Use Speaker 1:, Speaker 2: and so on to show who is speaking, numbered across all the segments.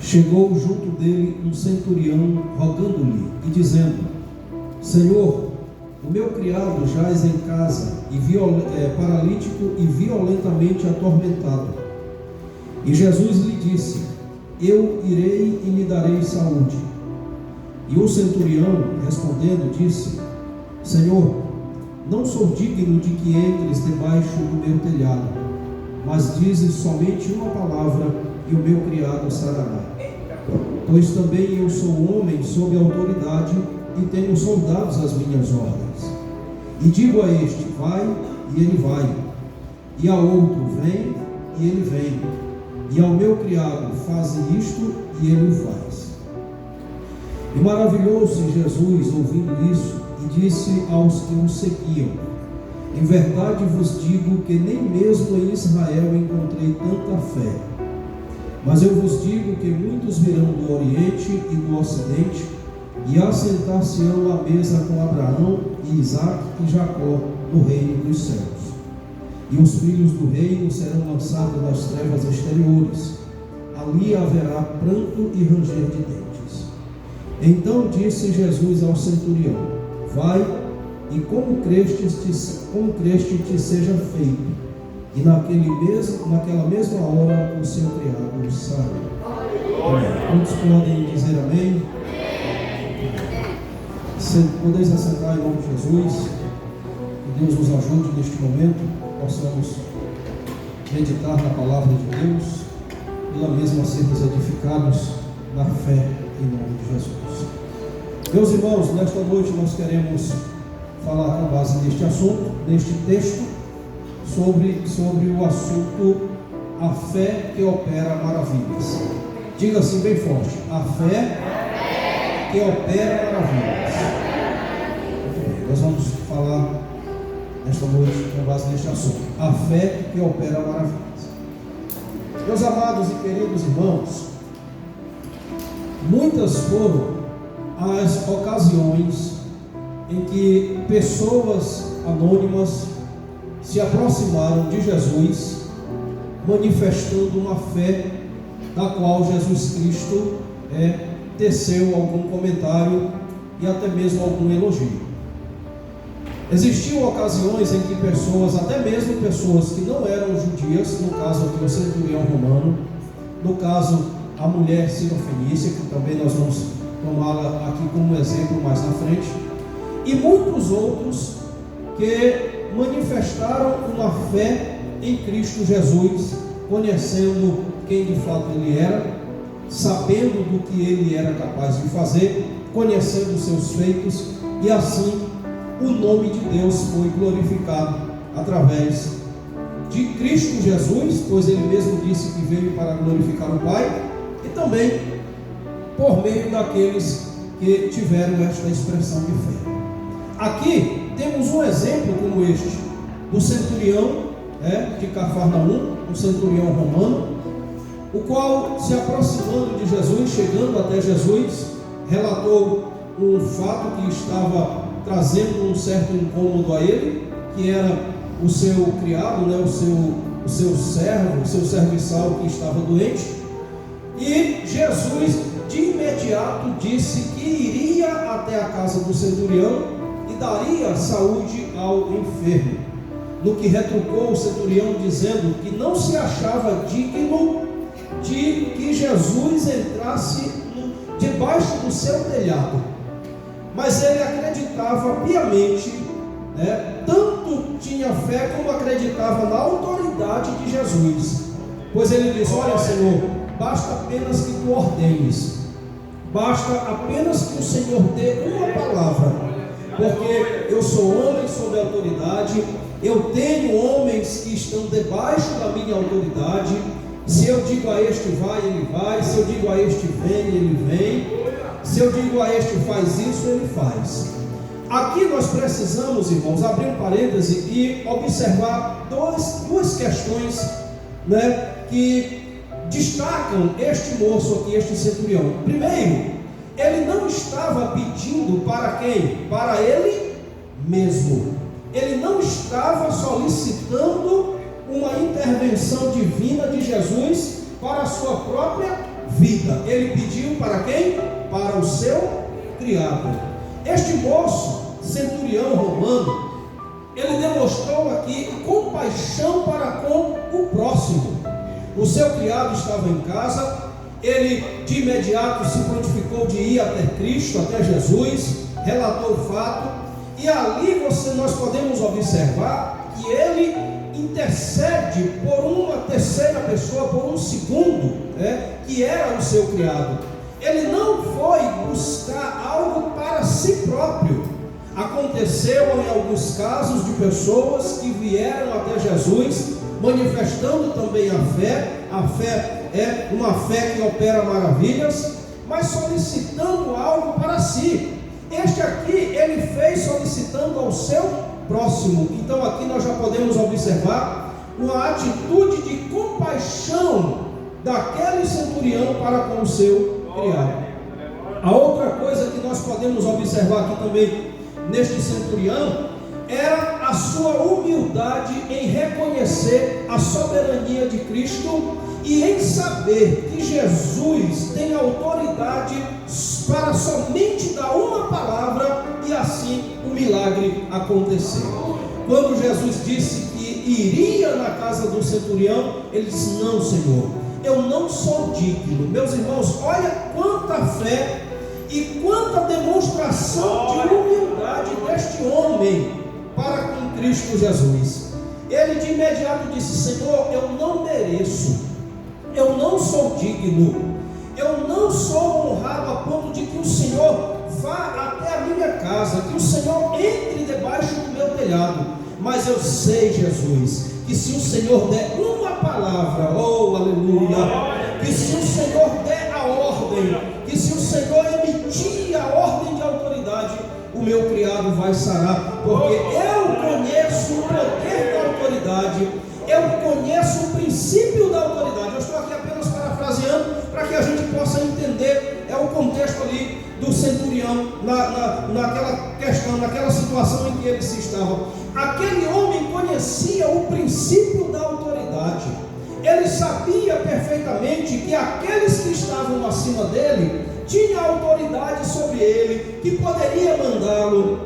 Speaker 1: chegou junto dele um centurião, rogando-lhe e dizendo: Senhor, o meu criado jaz em casa, paralítico e violentamente atormentado. E Jesus lhe disse: Eu irei e lhe darei saúde. E o centurião, respondendo, disse: Senhor, não sou digno de que entres debaixo do meu telhado, mas dizes somente uma palavra e o meu criado sarará. Pois também eu sou homem sob autoridade e tenho soldados às minhas ordens. E digo a este: vai, e ele vai. E a outro: vem, e ele vem. E ao meu criado: faze isto, e ele o faz. E maravilhou-se Jesus ouvindo isso, e disse aos que o seguiam: Em verdade vos digo que nem mesmo em Israel encontrei tanta fé. Mas eu vos digo que muitos virão do Oriente e do Ocidente, e assentar-se-ão à mesa com Abraão, e Isaque e Jacó no reino dos céus. E os filhos do reino serão lançados nas trevas exteriores. Ali haverá pranto e ranger de dentes. Então disse Jesus ao centurião: Vai, e como creste te seja feito. E naquela mesma hora o seu criado saiu. Quantos podem dizer amém? Podeis assentar em nome de Jesus. Que Deus nos ajude neste momento, possamos meditar na palavra de Deus, pela mesma sermos edificados na fé em nome de Jesus. Meus irmãos, nesta noite nós queremos falar com base neste assunto, neste texto, sobre o assunto a fé que opera maravilhas. Diga assim bem forte: a fé que opera maravilhas. Muito bem, nós vamos falar nesta noite com base neste assunto, a fé que opera maravilhas. Meus amados e queridos irmãos, muitas foram as ocasiões em que pessoas anônimas se aproximaram de Jesus, manifestando uma fé da qual Jesus Cristo teceu algum comentário e até mesmo algum elogio. Existiam ocasiões em que pessoas, até mesmo pessoas que não eram judias, no caso aqui o centurião romano, no caso a mulher sirofenícia, que também nós vamos tomá-la aqui como exemplo mais na frente, e muitos outros que manifestaram uma fé em Cristo Jesus, conhecendo quem de fato Ele era, sabendo do que Ele era capaz de fazer, conhecendo os seus feitos, e assim o nome de Deus foi glorificado através de Cristo Jesus, pois Ele mesmo disse que veio para glorificar o Pai, e também por meio daqueles que tiveram esta expressão de fé. Aqui temos um exemplo como este, do centurião de Cafarnaum, um centurião romano, o qual, se aproximando de Jesus, chegando até Jesus, relatou um fato que estava trazendo um certo incômodo a ele, que era o seu criado, o seu servo, o seu serviçal que estava doente. E Jesus de imediato disse que iria até a casa do centurião e daria saúde ao enfermo. No que retrucou o centurião dizendo que não se achava digno de que Jesus entrasse debaixo do seu telhado, mas ele acreditava piamente, tanto tinha fé como acreditava na autoridade de Jesus, pois ele diz: olha, Senhor, basta apenas que tu ordenes, basta apenas que o Senhor dê uma palavra, porque eu sou homem sob autoridade, eu tenho homens que estão debaixo da minha autoridade. Se eu digo a este vai, ele vai. Se eu digo a este vem, ele vem. Se eu digo a este faz isso, ele faz. Aqui nós precisamos, irmãos, abrir um parêntese e observar duas questões, que destacam este moço aqui, este centurião. Primeiro, ele não estava pedindo para quem? Para ele mesmo. Ele não estava solicitando uma intervenção divina de Jesus para a sua própria vida. Ele pediu para quem? Para o seu criado. Este moço, centurião romano, ele demonstrou aqui compaixão para com o próximo. O seu criado estava em casa, ele de imediato se prontificou de ir até Cristo, até Jesus, relatou o fato, e ali nós podemos observar que ele intercede por uma terceira pessoa, por um segundo, que era o seu criado. Ele não foi buscar algo para si próprio. Aconteceu em alguns casos de pessoas que vieram até Jesus, manifestando também a fé. A fé é uma fé que opera maravilhas, mas solicitando algo para si. Este aqui ele fez solicitando ao seu próximo. Então aqui nós já podemos observar uma atitude de compaixão daquele centurião para com o seu criado. A outra coisa que nós podemos observar aqui também neste centurião era a sua humildade em reconhecer a soberania de Cristo e em saber que Jesus tem autoridade para somente dar uma palavra e assim o milagre aconteceu. Quando Jesus disse que iria na casa do centurião, ele disse: não, Senhor, eu não sou digno. Meus irmãos, olha quanta fé e quanta demonstração de humildade deste homem para com Cristo Jesus. Ele de imediato disse: Senhor, eu não mereço, eu não sou digno, eu não sou honrado a ponto de que o Senhor vá até a minha casa, que o Senhor entre debaixo do meu telhado, mas eu sei, Jesus, que se o Senhor der uma palavra, oh aleluia, que se o Senhor der a ordem, que se o Senhor emitir a ordem de autoridade, o meu criado vai sarar, porque eu conheço o poder da autoridade, eu conheço o princípio da autoridade. Eu estou aqui apenas parafraseando para que a gente possa entender o contexto ali do centurião, naquela questão, naquela situação em que ele se estava. Aquele homem conhecia o princípio da autoridade, ele sabia perfeitamente que aqueles que estavam acima dele tinha autoridade sobre ele, que poderia mandá-lo,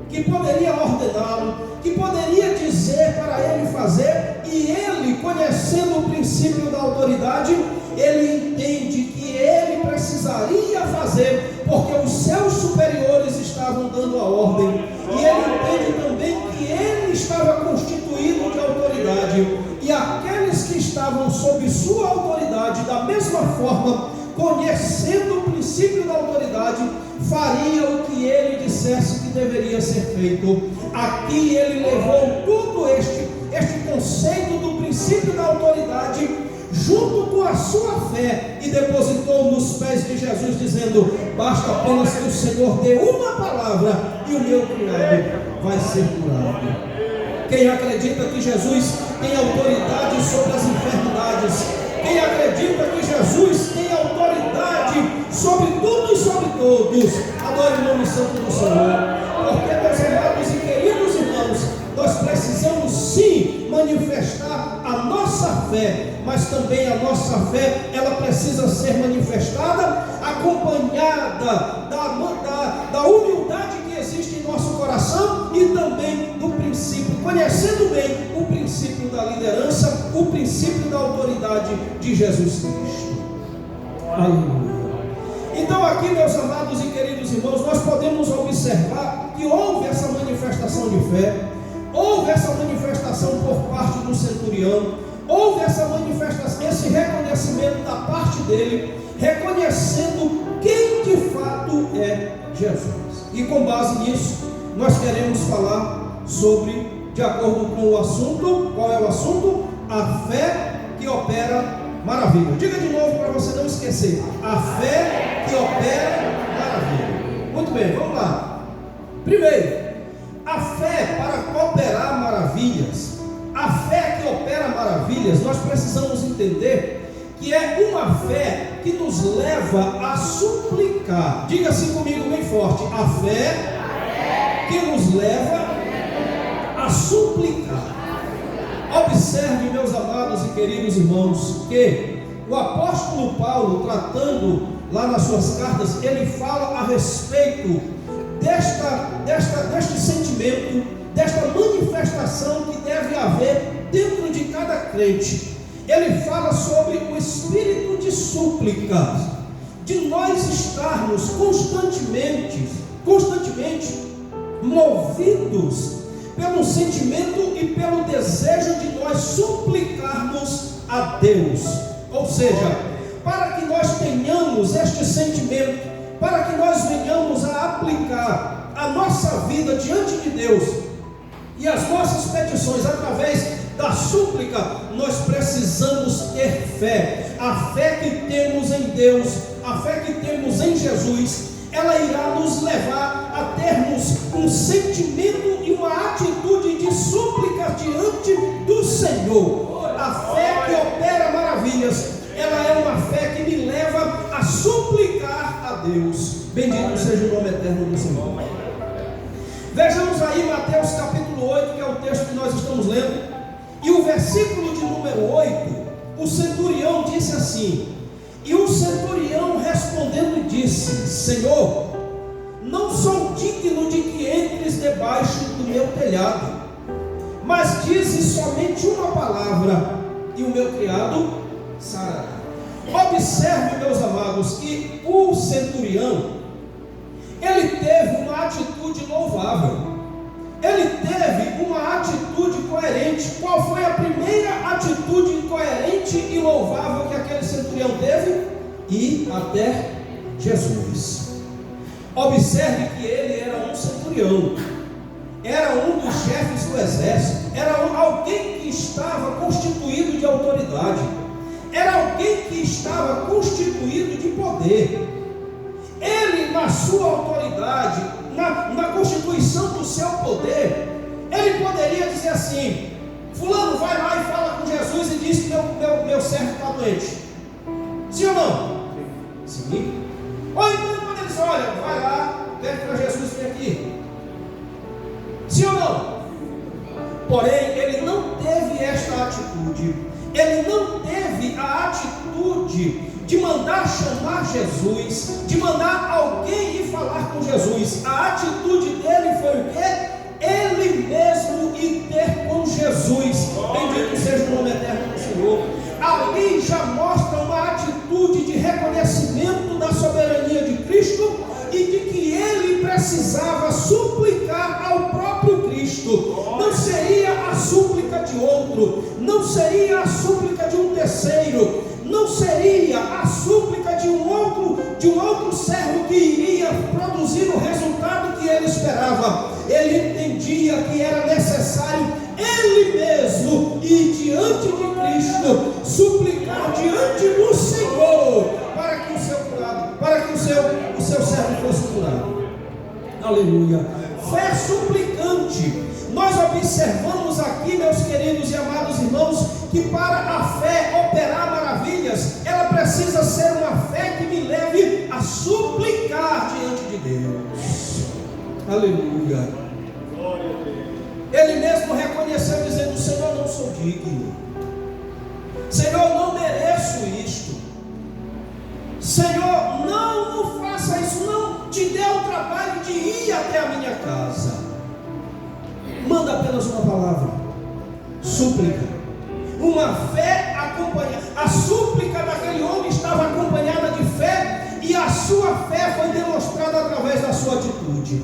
Speaker 1: que poderia ordená-lo, que poderia dizer para ele fazer, e ele, conhecendo o princípio da autoridade, ele entende que ele precisaria fazer, porque os seus superiores estavam dando a ordem, e ele entende também que ele estava constituído de autoridade, e aqueles que estavam sob sua autoridade, da mesma forma, conhecendo o princípio da autoridade, faria o que ele dissesse que deveria ser feito. Aqui ele levou todo este conceito do princípio da autoridade junto com a sua fé e depositou nos pés de Jesus, dizendo: basta apenas que o Senhor dê uma palavra e o meu criado vai ser curado. Quem acredita que Jesus tem autoridade sobre as enfermidades, quem acredita que Jesus tem autoridade sobre tudo e sobre todos, adore o nome santo do Senhor. Porque, meus amados e queridos irmãos, nós precisamos sim manifestar a nossa fé, mas também a nossa fé, ela precisa ser manifestada acompanhada da humildade que existe em nosso coração e também do princípio, conhecendo bem o princípio da liderança, o princípio da autoridade de Jesus Cristo. Aleluia. Então aqui, meus amados e queridos irmãos, nós podemos observar que houve essa manifestação de fé, houve essa manifestação por parte do centurião, houve essa manifestação, esse reconhecimento da parte dele, reconhecendo quem de fato é Jesus. E com base nisso, nós queremos falar sobre, de acordo com o assunto, qual é o assunto? A fé que opera maravilha. Diga de novo para você não esquecer: a fé que opera maravilha. Muito bem, vamos lá. Primeiro, a fé para operar maravilhas, a fé que opera maravilhas, nós precisamos entender que é uma fé que nos leva a suplicar. Diga assim comigo bem forte: a fé que nos leva a suplicar. Observe, meus amados e queridos irmãos, que O apóstolo Paulo, tratando lá nas suas cartas, ele fala a respeito deste sentimento, desta manifestação que deve haver dentro de cada crente. Ele fala sobre o espírito de súplica, de nós estarmos constantemente movidos pelo sentimento e pelo desejo de nós suplicarmos a Deus. Ou seja, para que nós tenhamos este sentimento, para que nós venhamos a aplicar a nossa vida diante de Deus e as nossas petições através da súplica, nós precisamos ter fé. A fé que temos em Deus, a fé que temos em Jesus, ela irá nos levar a termos um sentimento e uma atitude de súplica diante do Senhor. A fé que opera maravilhas, ela é uma fé que me leva a suplicar a Deus. Bendito seja o nome eterno do Senhor. Vejamos aí Mateus capítulo 8, que é o texto que nós estamos lendo. E o versículo de número 8, o centurião disse assim: e o centurião respondendo disse: Senhor, não sou digno de que entres debaixo do meu telhado, mas dizes somente uma palavra, e o meu criado sarará. Observe, meus amados, que o centurião, ele teve uma atitude louvável. Ele teve uma atitude coerente. Qual foi a primeira atitude coerente e louvável que aquele centurião teve? Ir até Jesus. Observe que ele era um centurião, era um dos chefes do exército, era alguém que estava constituído de autoridade, era alguém que estava constituído de poder. Ele, na sua autoridade, na constituição do seu poder, ele poderia dizer assim: fulano, vai lá e fala com Jesus e diz que meu servo está doente. Sim ou não? Sim. Ou então ele poderia dizer: olha, vai lá, pede para Jesus vir aqui. Sim ou não? Porém, ele não teve esta atitude. Ele não teve a atitude de mandar chamar Jesus, de mandar alguém ir falar com Jesus. A atitude dele foi o quê? Ele mesmo ir ter com Jesus. Bendito seja o nome eterno do Senhor. Ali já mostra uma atitude de reconhecimento da soberania de Cristo e de que ele precisava suplicar ao próprio Cristo. Não seria a súplica de outro, não seria a súplica de um terceiro, não seria a súplica de um outro servo que iria produzir o resultado que ele esperava. Ele entendia que era necessário ele mesmo ir diante de Cristo, suplicar diante do Senhor, para que o seu servo fosse curado. Aleluia. Fé suplicante. Nós observamos aqui, meus queridos e amados irmãos, que para a fé operar maravilhas, ela precisa ser uma fé que me leve a suplicar diante de Deus. Aleluia. Ele mesmo reconheceu, dizendo: Senhor, não sou digno. Senhor, não mereço isto. Senhor, não faça isso, não te dê o trabalho de ir até a minha casa. Manda apenas uma palavra: súplica. Uma fé acompanhada. A súplica daquele homem estava acompanhada de fé, e a sua fé foi demonstrada através da sua atitude.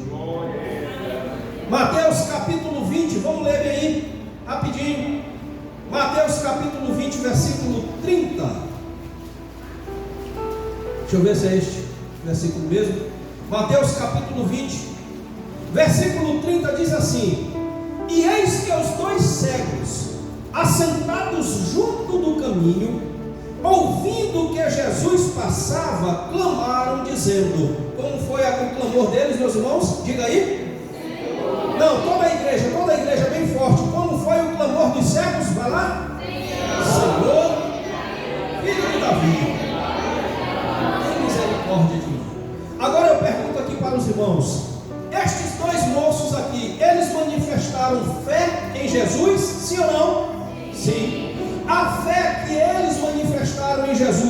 Speaker 1: Mateus capítulo 20, vamos ler aí, rapidinho. Mateus capítulo 20, versículo 30. Deixa eu ver se é este versículo mesmo. Mateus capítulo 20, versículo 30 diz assim: e eis que os dois cegos, assentados junto do caminho, ouvindo que Jesus passava, clamaram, dizendo. Como foi o clamor deles, meus irmãos? Diga aí. Não, toda a igreja bem forte. Como foi o clamor dos cegos? Vai lá. Senhor, filho de Davi, tem misericórdia de mim. Agora eu pergunto aqui para os irmãos: estes dois moços aqui, eles manifestaram fé em Jesus? Sim ou não? Sim. A fé que eles manifestaram em Jesus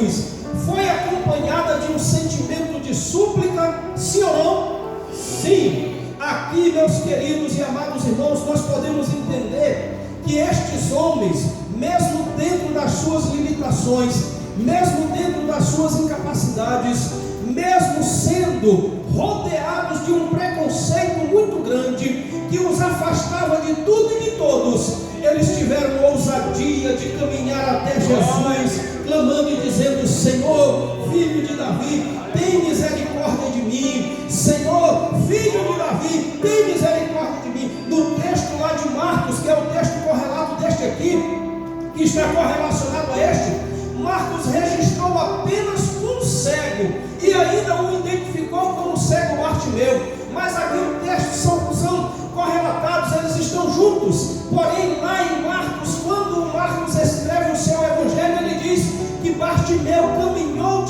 Speaker 1: sentimento de súplica, sim ou não? Sim. Aqui, meus queridos e amados irmãos, nós podemos entender que estes homens, mesmo dentro das suas limitações, mesmo dentro das suas incapacidades, mesmo sendo rodeados de um preconceito muito grande que os afastava de tudo e de todos, eles tiveram ousadia de caminhar até Jesus, clamando e dizendo: Senhor, filho de Davi, tem misericórdia de mim. Senhor, filho de Davi, tem misericórdia de mim. No texto lá de Marcos, que é o texto correlato deste aqui, que está correlacionado a este, Marcos registrou apenas um cego e ainda o identificou como cego Bartimeu. Mas aqui o texto são correlatados, eles estão juntos. Porém, lá em Marcos, quando Marcos escreve o seu evangelho, ele diz que Bartimeu caminhou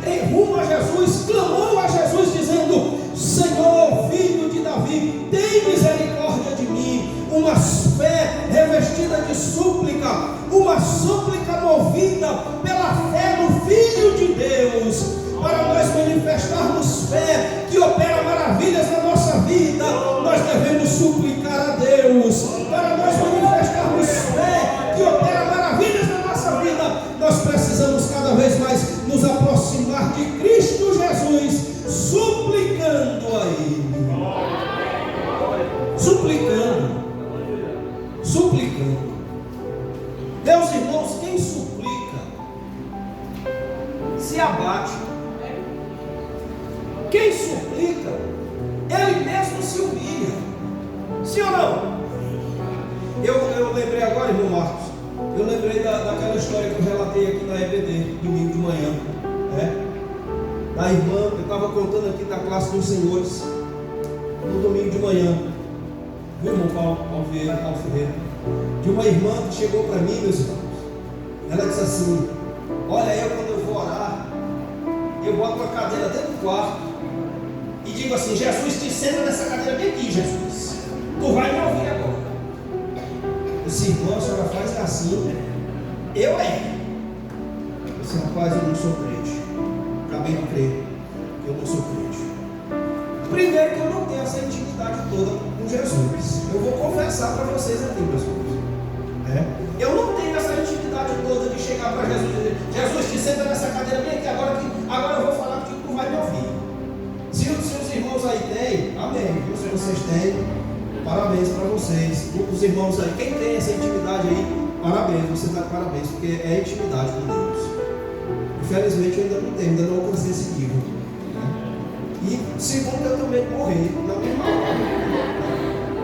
Speaker 1: em rumo a Jesus, clamou a Jesus dizendo: Senhor, filho de Davi, tem misericórdia de mim. Uma fé revestida de súplica, uma súplica movida pela fé no Filho de Deus. Para nós manifestarmos fé que opera maravilhas na nossa vida, nós devemos suplicar a Deus. Para nós manifestarmos fé que opera maravilhas na nossa vida, nós precisamos cada vez mais nos aproximar de Cristo Jesus, suplicando a Ele. Suplicando. Meus irmãos, quem suplica se abate. Quem suplica, ele mesmo se humilha. Sim ou não? Eu lembrei agora, irmão Marcos, eu lembrei daquela história que eu relatei aqui na EBD, domingo de manhã, da irmã, eu estava contando aqui da classe dos senhores, no domingo de manhã, viu, irmão Paulo Ferreira, de uma irmã que chegou para mim, meus irmãos. Ela disse assim: olha, quando eu vou orar, eu boto uma cadeira dentro do quarto e digo assim: Jesus, te senta nessa cadeira bem aqui, Jesus, tu vai me ouvir agora. Esse irmão, a senhora faz assim, eu esse rapaz, eu não sou crente. Acabei de crer que eu não sou crente. Primeiro que eu não tenho essa intimidade toda com Jesus. Eu vou confessar para vocês aqui, meus irmãos. Eu não tenho essa intimidade toda de chegar para Jesus e dizer: Jesus, te senta nessa cadeira bem aqui, agora eu vou falar contigo, tu vai me ouvir. Se os irmãos aí têm, amém. Se vocês têm, parabéns para vocês. Os irmãos aí, quem tem essa intimidade aí, parabéns, você está de parabéns, porque é intimidade com Deus. Infelizmente eu ainda não tenho, ainda não alcancei esse nível. E segundo, eu também morri, não me mal.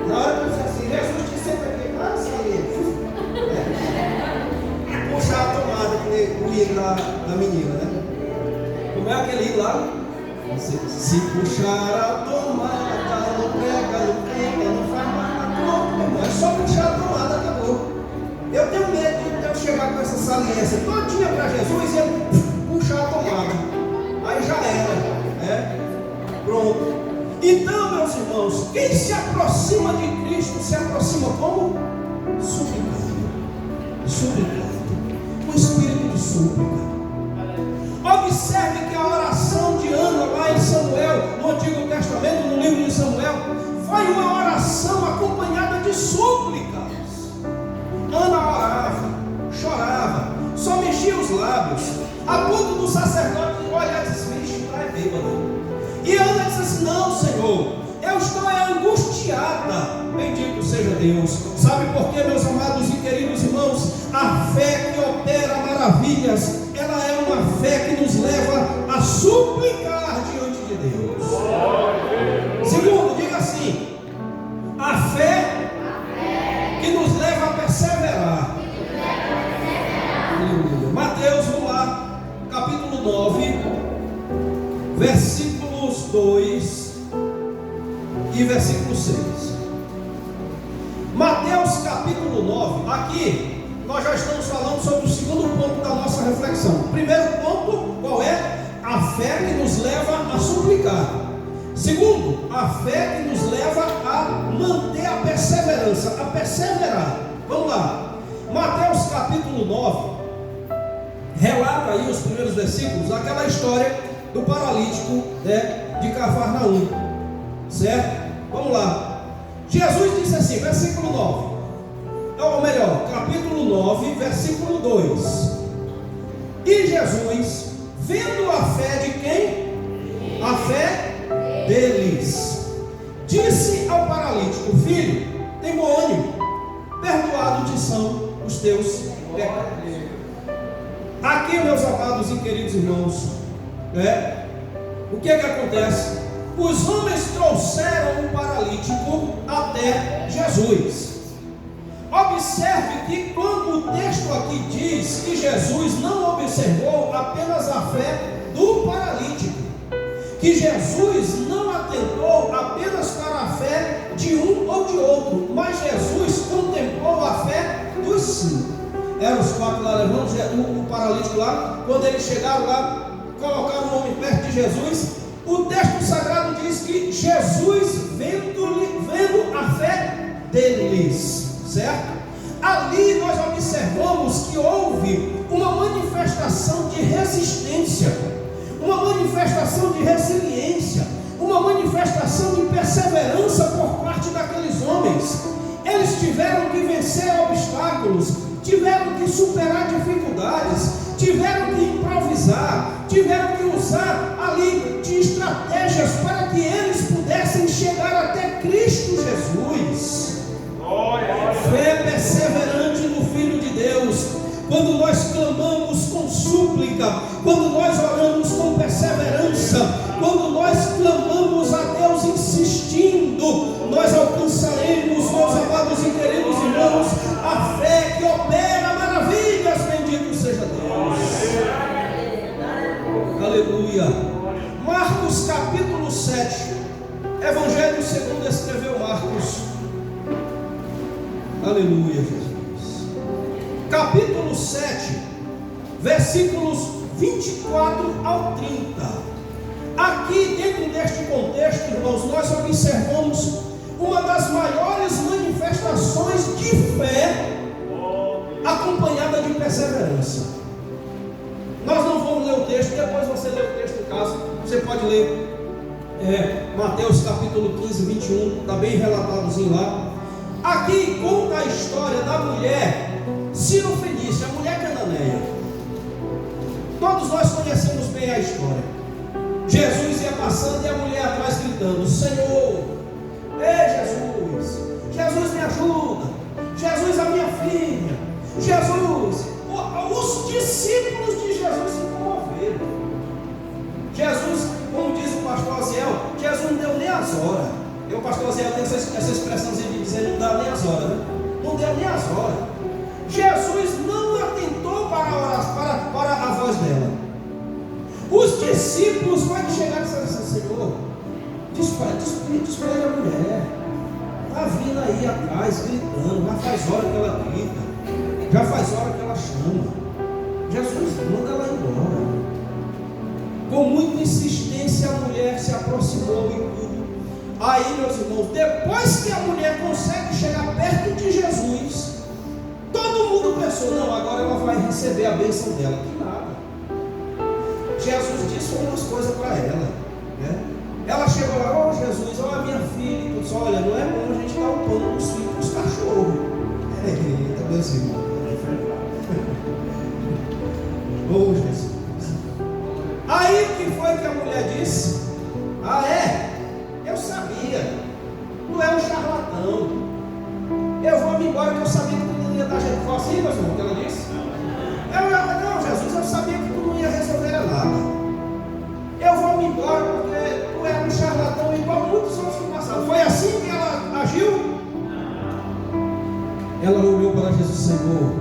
Speaker 1: Na hora que eu disse assim: Jesus, te senta aqui, puxar a tomada, que nem o hino da menina, né? Como é aquele hino lá? Se puxar a tomada, não prega, não faz nada. É só puxar a tomada, acabou. Eu tenho medo de eu chegar com essa saliência todinha para Jesus e ele puxar a tomada. Aí já era, pronto. Então, meus irmãos, quem se aproxima de Cristo se aproxima como? Suplicando. O espírito de súplica. Observe que a oração de Ana lá em Samuel, no Antigo Testamento, no livro de Samuel, foi uma oração acompanhada de súplicas. Ana orava, chorava, só mexia os lábios, a ponto do sacerdote olhar e dizer: vixe, está bêbado. E Ana disse assim: não, Senhor, eu estou angustiada. Bendito seja Deus. Sabe por quê, meus amados e queridos irmãos? A fé que opera maravilhas, ela é uma fé que nos leva a suplicar diante de Deus. Segundo, diga assim: a fé que nos leva a perseverar. Mateus, vamos lá, capítulo 9, versículos 2 e versículo 6. Mateus capítulo 9, aqui nós já estamos falando sobre o segundo ponto da nossa reflexão. Primeiro ponto, qual é? A fé que nos leva a suplicar. Segundo, a fé que nos leva a manter a perseverança, a perseverar. Vamos lá, Mateus capítulo 9, relata aí os primeiros versículos, aquela história do paralítico, né, de Cafarnaum, certo? Vamos lá. Jesus disse assim, versículo 9, ou melhor, capítulo 9, versículo 2. E Jesus, vendo a fé de quem? A fé deles, disse ao paralítico: filho, tem bom ânimo, perdoados te são os teus pecados. Aqui, meus amados e queridos irmãos, o que é que acontece? Os homens trouxeram o paralítico até Jesus. Observe que quando o texto aqui diz que Jesus não observou apenas a fé do paralítico, que Jesus não atentou apenas para a fé de um ou de outro, mas Jesus contemplou a fé dos 5. Eram os 4 lá levando o paralítico lá. Quando eles chegaram lá, colocaram o homem perto de Jesus. O texto sagrado diz que Jesus vendo a fé deles, certo? Ali nós observamos que houve uma manifestação de resistência, uma manifestação de resiliência, uma manifestação de perseverança por parte daqueles homens. Eles tiveram que vencer obstáculos, tiveram que superar dificuldades, tiveram que improvisar, tiveram que usar ali de estratégias para que eles pudessem chegar até Cristo Jesus. Fé perseverante no Filho de Deus. Quando nós clamamos com súplica, quando nós oramos com perseverança, quando nós clamamos a Deus insistindo, nós alcançaremos, meus amados e queridos irmãos, a fé que opera maravilhas. Bendito seja Deus. Aleluia. Marcos capítulo 7. Evangelho segundo escreveu Marcos. Aleluia, Jesus. Capítulo 7, versículos 24 ao 30. Aqui, dentro deste contexto, irmãos, nós observamos uma das maiores manifestações de fé acompanhada de perseverança. Nós não vamos ler o texto, depois você lê o texto, caso você pode ler Mateus capítulo 15, 21, está bem relatadozinho lá. Aqui conta a história da mulher Cirofenícia, a mulher cananeia. Todos nós conhecemos bem a história. Jesus ia passando e a mulher atrás gritando: Senhor, ei Jesus, Jesus me ajuda, Jesus a minha filha, Jesus. Os discípulos de Jesus se comoveram. Jesus, como diz o pastor Aziel, Jesus não deu nem as horas. O pastor Aziel tem essa expressãozinha de dizer: não dá nem as horas, né? Não deu nem as horas. Jesus não atentou para a voz dela. Os discípulos podem chegar e dizer assim: Senhor, despede a mulher, está vindo aí atrás gritando, já faz hora que ela grita, já faz hora que ela chama. Jesus, manda ela embora. Com muita insistência a mulher se aproximou e tudo. Aí, meus irmãos, depois que a mulher consegue chegar perto de Jesus, todo mundo pensou: não, agora ela vai receber a bênção dela. Que nada. Jesus disse umas coisas para ela, né? Ela chegou lá: oh Jesus, olha minha filha, e disse: olha, não é bom a gente dar o pão dos filhos para os cachorros. Eita, meus irmãos. Oh Jesus. Aí o que foi que a mulher disse? Ah, eu sabia, não é um charlatão. Eu vou me embora, que eu sabia que tu não ia dar jeito. Foi assim, meu irmão, que ela disse? Não, Jesus, eu sabia que tu não ia resolver nada. Eu vou me embora porque tu é um charlatão igual muitos outros que passaram. Foi assim que ela agiu? Ela olhou para Jesus: Senhor,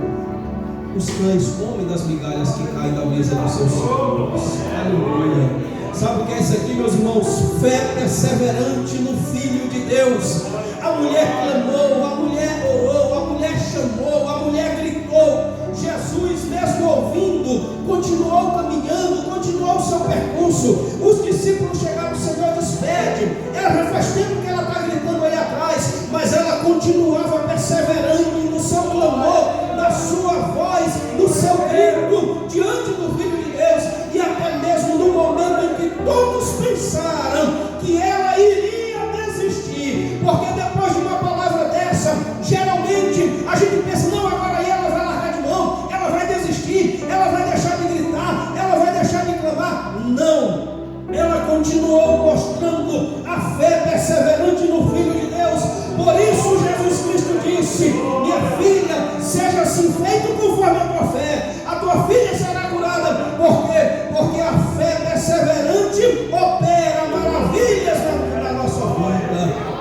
Speaker 1: os cães comem das migalhas que caem da mesa dos seus senhores. Aleluia. Sabe o que é isso aqui, meus irmãos? Fé perseverante no Filho de Deus. A mulher clamou, a mulher orou, a mulher chamou, a mulher gritou. Jesus, mesmo ouvindo, continuou caminhando, continuou o seu percurso. Os discípulos chegaram: Senhor, despede. Ela já faz tempo que ela está gritando aí atrás, mas ela continuava perseverando no seu clamor, na sua voz, no seu grito, diante do Filho de Deus. E até mesmo no momento em que todos pensaram que ela iria desistir, porque depois de uma palavra dessa, geralmente a gente pensa, não, agora aí ela vai largar de mão, ela vai desistir, ela vai deixar de gritar, ela vai deixar de clamar. Não, ela continuou mostrando a fé perseverante no Filho de Deus. Por isso Jesus Cristo disse: minha filha, seja assim feito conforme a tua fé, a tua filha será curada. Por quê? Porque a fé perseverante opera maravilhas na nossa vida.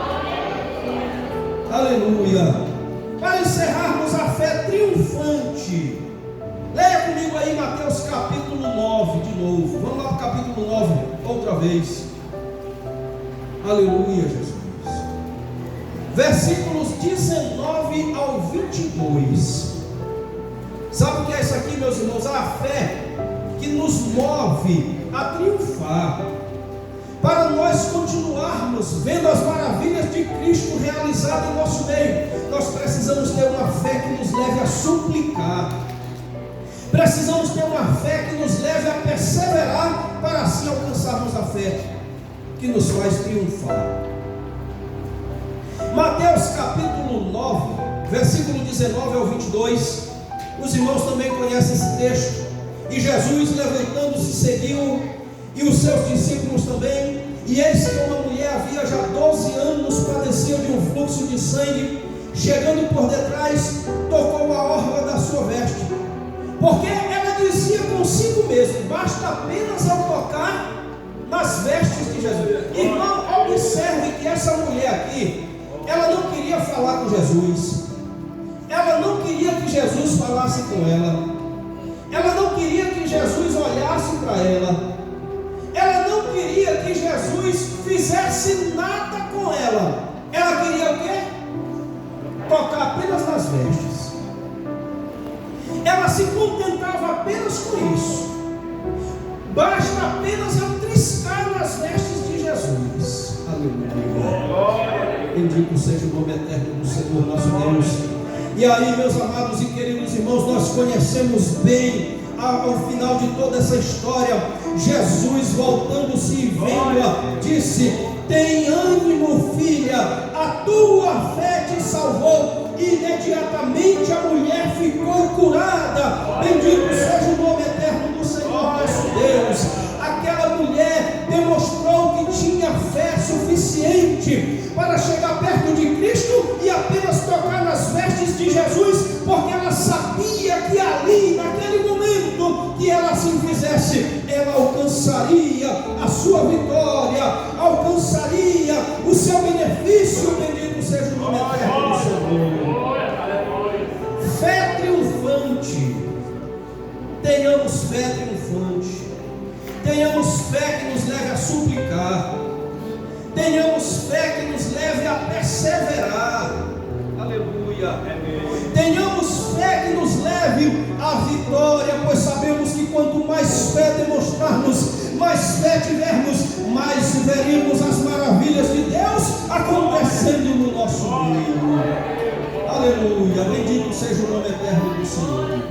Speaker 1: Aleluia. Para encerrarmos a fé triunfante, leia comigo aí Mateus capítulo 9 de novo. Vamos lá para o capítulo 9 outra vez. Aleluia, Jesus. Versículos 19 ao 22. Sabe o que é isso aqui, meus irmãos? A fé que nos move a triunfar. Para nós continuarmos vendo as maravilhas de Cristo realizadas em nosso meio, nós precisamos ter uma fé que nos leve a suplicar. Precisamos ter uma fé que nos leve a perseverar, para assim alcançarmos a fé que nos faz triunfar. Mateus capítulo 9, versículo 19 ao 22. Os irmãos também conhecem esse texto. E Jesus, levantando-se, seguiu, e os seus discípulos também. E eis que uma mulher havia já 12 anos padecia de um fluxo de sangue. Chegando por detrás, tocou a orla da sua veste, porque ela dizia consigo mesma: basta apenas eu tocar nas vestes de Jesus. Irmão, observe que essa mulher aqui, ela não queria falar com Jesus, ela não queria que Jesus falasse com ela, ela não queria que Jesus olhasse para ela, ela não queria que Jesus fizesse nada com ela. Ela queria o quê? Tocar apenas nas vestes. Ela se contentava apenas com isso. Basta apenas eu triscar nas vestes de Jesus. Aleluia. Bendito seja o nome eterno do Senhor nosso Deus. E aí, meus amados e queridos irmãos, nós conhecemos bem ao final de toda essa história, Jesus, voltando-se e vendo-a, disse: tem ânimo, filha, a tua fé te salvou. E imediatamente a mulher ficou curada. Bendito seja o nome eterno do Senhor nosso Deus. Aquela mulher demonstrou que tinha fé suficiente para chegar perto de Cristo e apenas tocar nas vestes de Jesus, porque ela sabia que ali, naquele momento que ela assim fizesse, ela alcançaria a sua vitória, alcançaria o seu benefício. Bendito seja o nome eterno do Senhor. Fé triunfante. Tenhamos fé triunfante. Tenhamos fé que nos leve a suplicar. Tenhamos fé que nos leve a perseverar. Aleluia. Tenhamos fé que nos leve à vitória, pois sabemos que quanto mais fé demonstrarmos, mais fé tivermos, mais veremos as maravilhas de Deus acontecendo no nosso meio. Aleluia. Bendito seja o nome eterno do Senhor.